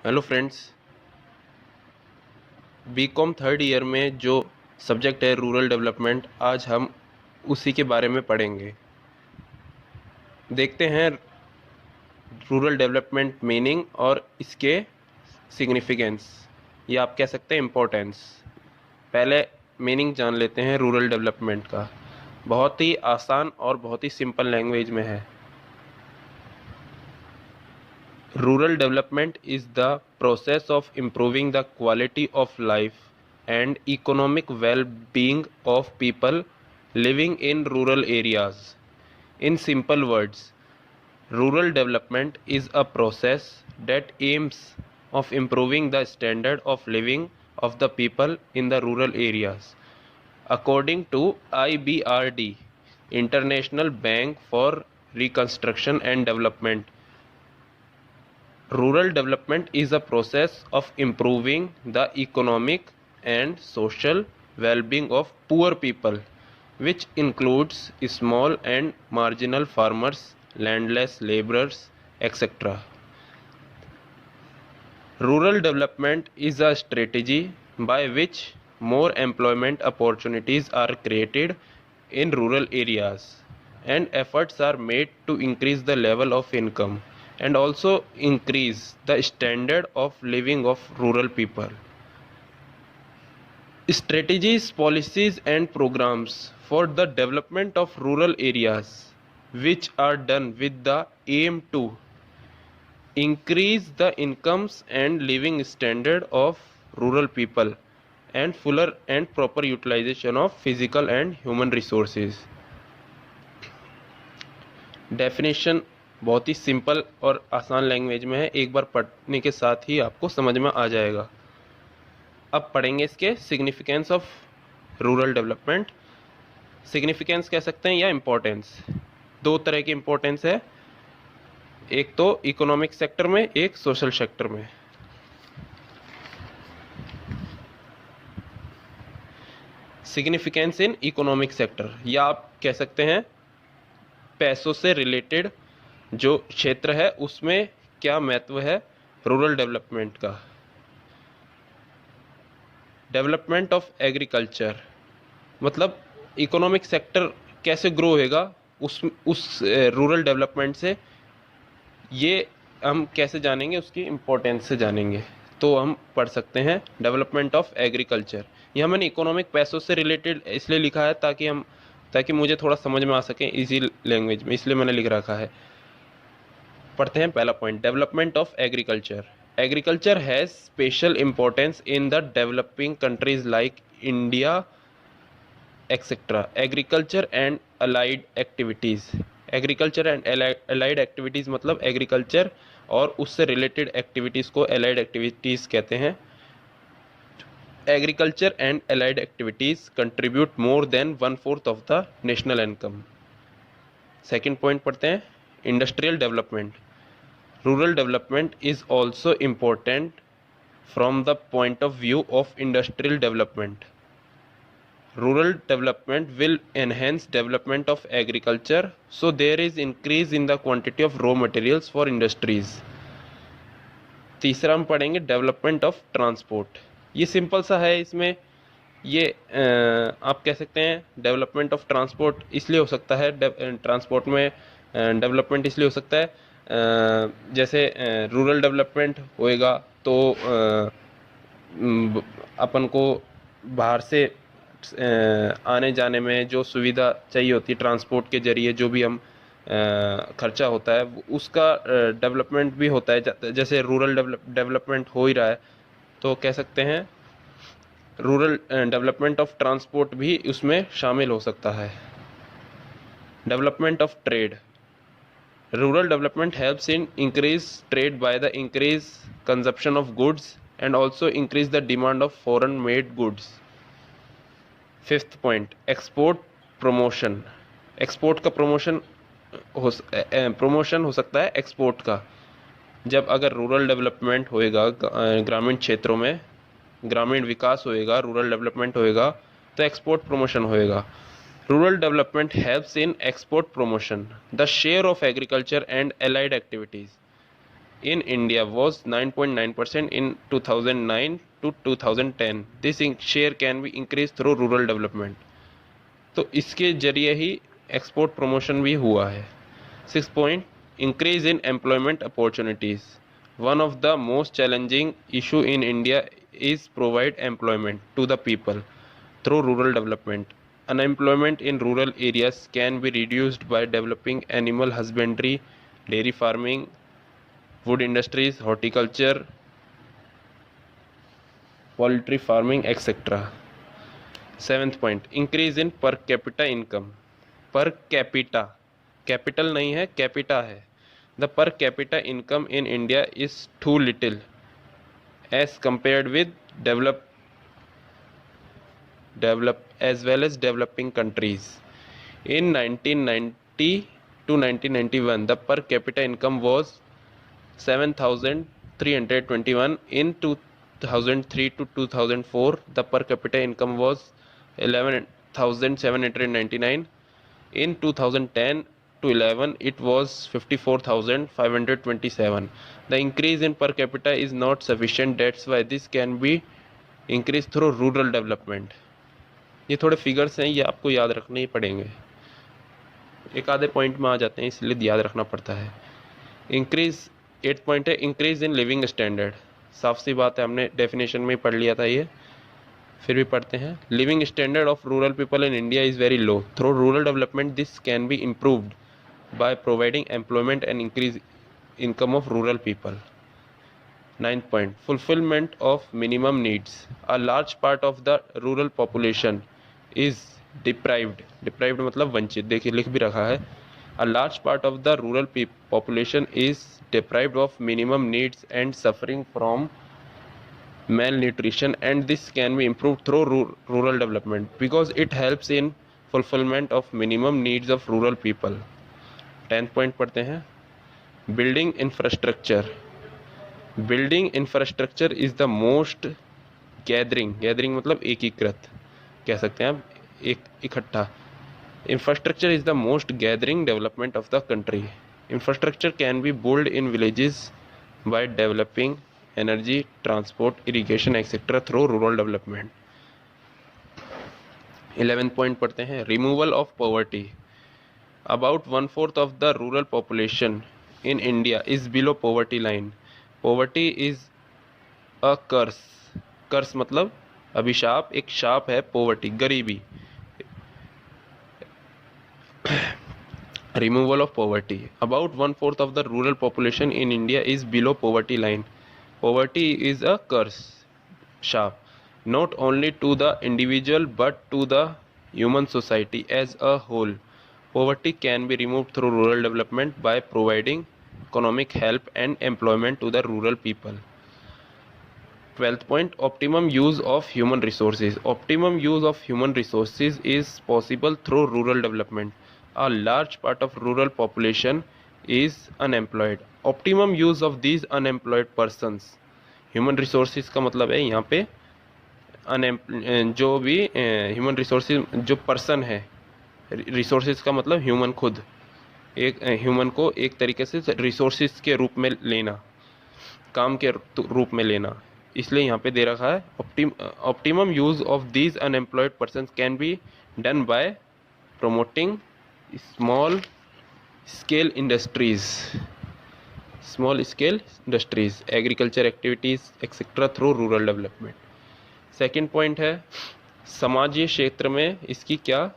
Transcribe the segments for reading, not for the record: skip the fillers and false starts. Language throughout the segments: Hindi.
Hello friends. BCom third year में जो सब्जेक्ट है रूरल डेवलपमेंट, आज हम उसी के बारे में पढ़ेंगे। देखते हैं रूरल डेवलपमेंट मीनिंग और इसके सिग्निफिकेंस, या आप कह सकते हैं इम्पोर्टेंस। पहले मीनिंग जान लेते हैं रूरल डेवलपमेंट का। बहुत ही आसान और बहुत ही सिंपल लैंग्वेज में है। Rural development is the process of improving the quality of life and economic well-being of people living in rural areas. In simple words, rural development is a process that aims of improving the standard of living of the people in the rural areas. According to IBRD, International Bank for Reconstruction and Development, rural development is a process of improving the economic and social well-being of poor people, which includes small and marginal farmers, landless laborers, etc. Rural development is a strategy by which more employment opportunities are created in rural areas, and efforts are made to increase the level of income and also increase the standard of living of rural people. Strategies, policies and programs for the development of rural areas, which are done with the aim to increase the incomes and living standard of rural people and fuller and proper utilization of physical and human resources. Definition बहुत ही सिंपल और आसान लैंग्वेज में है, एक बार पढ़ने के साथ ही आपको समझ में आ जाएगा। अब पढ़ेंगे इसके significance of rural development. Significance कह सकते हैं या इम्पोर्टेंस। दो तरह की इम्पोर्टेंस है, एक तो इकोनॉमिक सेक्टर में, एक सोशल सेक्टर में। सिग्निफिकेंस इन इकोनॉमिक सेक्टर, या आप कह सकते हैं पैसों से रिलेटेड जो क्षेत्र है उसमें क्या महत्व है रूरल डेवलपमेंट का। डेवलपमेंट ऑफ एग्रीकल्चर, मतलब इकोनॉमिक सेक्टर कैसे ग्रो होएगा उस रूरल डेवलपमेंट से, ये हम कैसे जानेंगे, उसकी इम्पोर्टेंस से जानेंगे। तो हम पढ़ सकते हैं डेवलपमेंट ऑफ एग्रीकल्चर। यह मैंने इकोनॉमिक पैसों से रिलेटेड इसलिए लिखा है ताकि मुझे थोड़ा समझ में आ सके इजी लैंग्वेज में, इसलिए मैंने लिख रखा है। पढ़ते हैं पहला point, development of agriculture. Agriculture has special importance in the developing countries like India etcetera. Agriculture and allied activities. Agriculture and allied activities मतलब एग्रीकल्चर और उससे रिलेटेड एक्टिविटीज़ को अलाइड एक्टिविटीज़ कहते हैं। Agriculture and allied activities contribute more than 1/4 of the national income. Second point पढ़ते हैं, industrial development. Rural development is also important from the point of view of industrial development. Rural development will enhance development of agriculture, so there is increase in the quantity of raw materials for industries. तीसरा हम पढ़ेंगे डेवलपमेंट ऑफ ट्रांसपोर्ट। ये सिंपल सा है, इसमें ये आप कह सकते हैं डेवलपमेंट ऑफ ट्रांसपोर्ट इसलिए हो सकता है, ट्रांसपोर्ट में डेवलपमेंट इसलिए हो सकता है, जैसे रूरल डेवलपमेंट होएगा तो अपन को बाहर से आने जाने में जो सुविधा चाहिए होती है, ट्रांसपोर्ट के जरिए जो भी हम खर्चा होता है उसका डेवलपमेंट भी होता है। जैसे रूरल डेवलपमेंट हो ही रहा है तो कह सकते हैं रूरल डेवलपमेंट ऑफ ट्रांसपोर्ट भी उसमें शामिल हो सकता है। Development of trade. Rural development helps in increase trade by the increase consumption of goods and also increase the demand of foreign made goods. Fifth point, export promotion. Export का प्रमोशन हो सकता है एक्सपोर्ट का, जब अगर रूरल डेवलपमेंट होएगा, ग्रामीण क्षेत्रों में ग्रामीण विकास होएगा, रूरल डेवलपमेंट होएगा तो एक्सपोर्ट प्रमोशन होएगा। Rural development helps in export promotion the share of agriculture and allied activities. in India was 9.9% in 2009 to 2010. This share can be increased through rural development. तो इसके जरिए ही एक्सपोर्ट प्रमोशन भी हुआ है. 6 point, increase in employment opportunities. One of the most challenging issue in India is provide employment to the people through rural development. Unemployment in rural areas can be reduced by developing animal husbandry, dairy farming, wood industries, horticulture, poultry farming, etc. 7th point, increase in per capita income. Per capita, capital नहीं है, capita है. The per capita income in India is too little as compared with as well as developing countries. In 1990 to 1991, the per capita income was 7,321. In 2003 to 2004, the per capita income was 11,799. In 2010 to 11, it was 54,527. The increase in per capita is not sufficient. That's why this can be increased through rural development. ये थोड़े फिगर्स हैं, ये आपको याद रखने ही पड़ेंगे. एक आधे पॉइंट में आ जाते हैं, इसलिए याद रखना पड़ता है. इंक्रीज 8 पॉइंट है, इंक्रीज इन लिविंग स्टैंडर्ड. साफ सी बात है, हमने डेफिनेशन में पढ़ लिया था ये, फिर भी पढ़ते हैं. Living standard of rural people in India is very low. Through rural development this can be improved by providing employment and increase income of rural people. 9th point, fulfillment of minimum needs. A large part of the rural population is deprived मतलब वंचित. देखिए लिख भी रखा है. A large part of the rural population is deprived of minimum needs and suffering from malnutrition, and this can be improved through rural development because it helps in fulfillment of minimum needs of rural people. 10th point पढ़ते हैं. Building infrastructure. Building infrastructure is the most gathering मतलब एकीकृत कह सकते हैं आप, एक इकट्ठा. Infrastructure is the most gathering development of the country. Infrastructure can be built in villages by developing energy, transport, irrigation, etc. through rural development. 11th point पढ़ते हैं. Removal of poverty. About 1/4 of the rural population in India is below poverty line. Poverty is a curse. कर्स मतलब अभिशाप, एक शाप है poverty, गरीबी. Removal of poverty. About 1/4 of the rural population in India is below poverty line. Poverty is a curse, shop, not only to the individual but to the human society as a whole. Poverty can be removed through rural development by providing economic help and employment to the rural people. 12th point, optimum use of human resources. Optimum use of human resources is possible through rural development. A large part of rural population is unemployed. Optimum use of these unemployed persons. Human resources का मतलब है यहाँ पे जो भी ह्यूमन रिसोर्सेज, जो पर्सन है, रिसोर्सेज का मतलब ह्यूमन खुद, एक ह्यूमन को एक तरीके से रिसोर्सेज के रूप में लेना, काम के रूप में लेना, इसलिए यहाँ पे दे रखा है optimum use of these unemployed person can be done by promoting small scale industries, agriculture activities etcetera through rural development. Second point है समाजीय क्षेत्र में इसकी क्या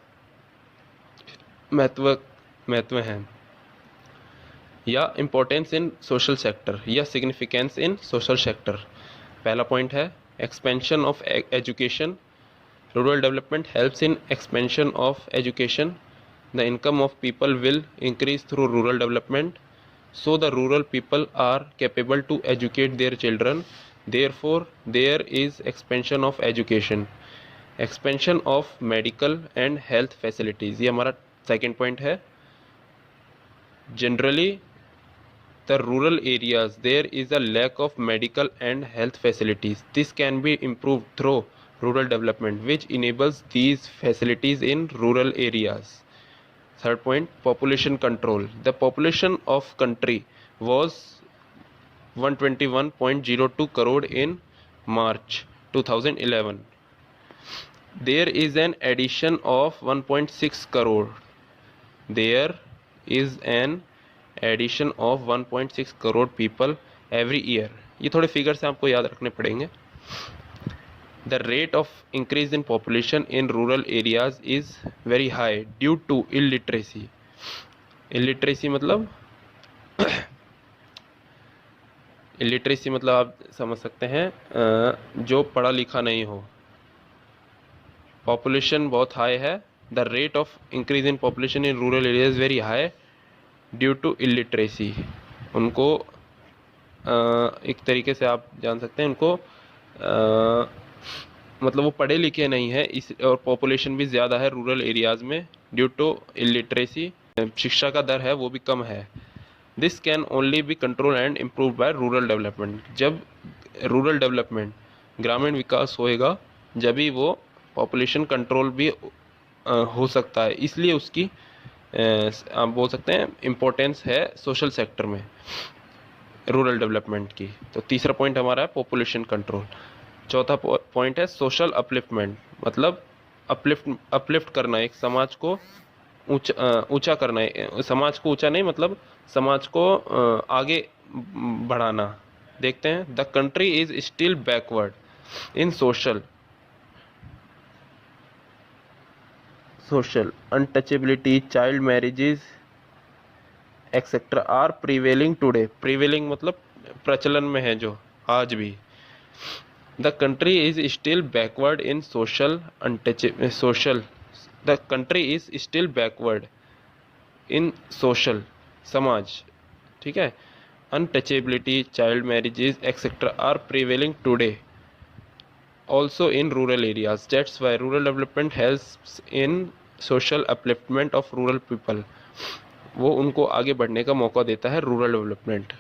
महत्व है या इम्पोर्टेंस इन सोशल सेक्टर या सिग्निफिकेंस इन सोशल सेक्टर. पहला पॉइंट है expansion of education. Rural development helps in expansion of education. The income of people will increase through rural development, so the rural people are capable to educate their children. Therefore, there is expansion of education, expansion of medical and health facilities. ये हमारा सेकेंड पॉइंट है. Generally, the rural areas there is a lack of medical and health facilities. This can be improved through rural development, which enables these facilities in rural areas. Third point, population control. The population of country was 121.02 crore in March 2011. There is an addition of 1.6 crore. There is an addition of 1.6 crore people every year. ये थोड़े फिगर्स आपको याद रखने पड़ेंगे. The rate of increase in population in rural areas is very high due to illiteracy. Illiteracy मतलब illiteracy मतलब आप समझ सकते हैं जो पढ़ा लिखा नहीं हो. पॉपुलेशन बहुत हाई है. The rate of increase in population in rural area is very high due to illiteracy. उनको एक तरीके से आप जान सकते हैं उनको मतलब वो पढ़े लिखे नहीं है इस और पॉपुलेशन भी ज़्यादा है रूरल एरियाज़ में ड्यू टू इलिटरेसी. शिक्षा का दर है वो भी कम है. This can only be control and improve by rural development. जब रूरल डेवलपमेंट ग्रामीण विकास होएगा जब भी वो पॉपुलेशन कंट्रोल भी हो सकता है. इसलिए उसकी आप बोल सकते हैं इम्पोर्टेंस है सोशल सेक्टर में रूरल डेवलपमेंट की. तो तीसरा पॉइंट हमारा है पॉपुलेशन कंट्रोल. चौथा पॉइंट है सोशल अपलिफ्टमेंट. मतलब अपलिफ्ट करना, एक समाज को ऊंचा करना है. समाज को ऊंचा नहीं मतलब समाज को आगे बढ़ाना. देखते हैं. The country is still backward in social untouchability, child marriages etc. are prevailing today. prevailing मतलब प्रचलन में है जो आज भी. The country is still backward in the country is still backward in social समाज. ठीक है. untouchability, child marriages etc. are prevailing today also in rural areas. That's why rural development helps in social upliftment of rural people. वो उनको आगे बढ़ने का मौका देता है रूरल डेवलपमेंट.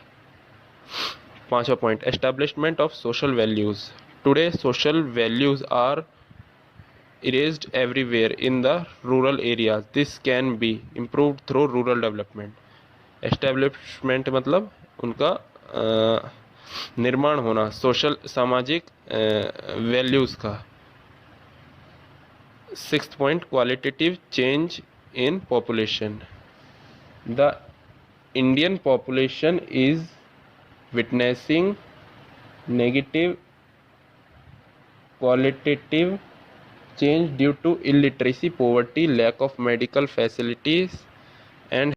पांचवा point establishment of social values. Today social values are erased everywhere in the rural areas. This can be improved through rural development. Establishment मतलब उनका निर्माण होना सोशल सामाजिक वैल्यूज़ का. Sixth point qualitative change in population. The Indian population is witnessing negative qualitative change due to illiteracy, poverty, lack of medical facilities and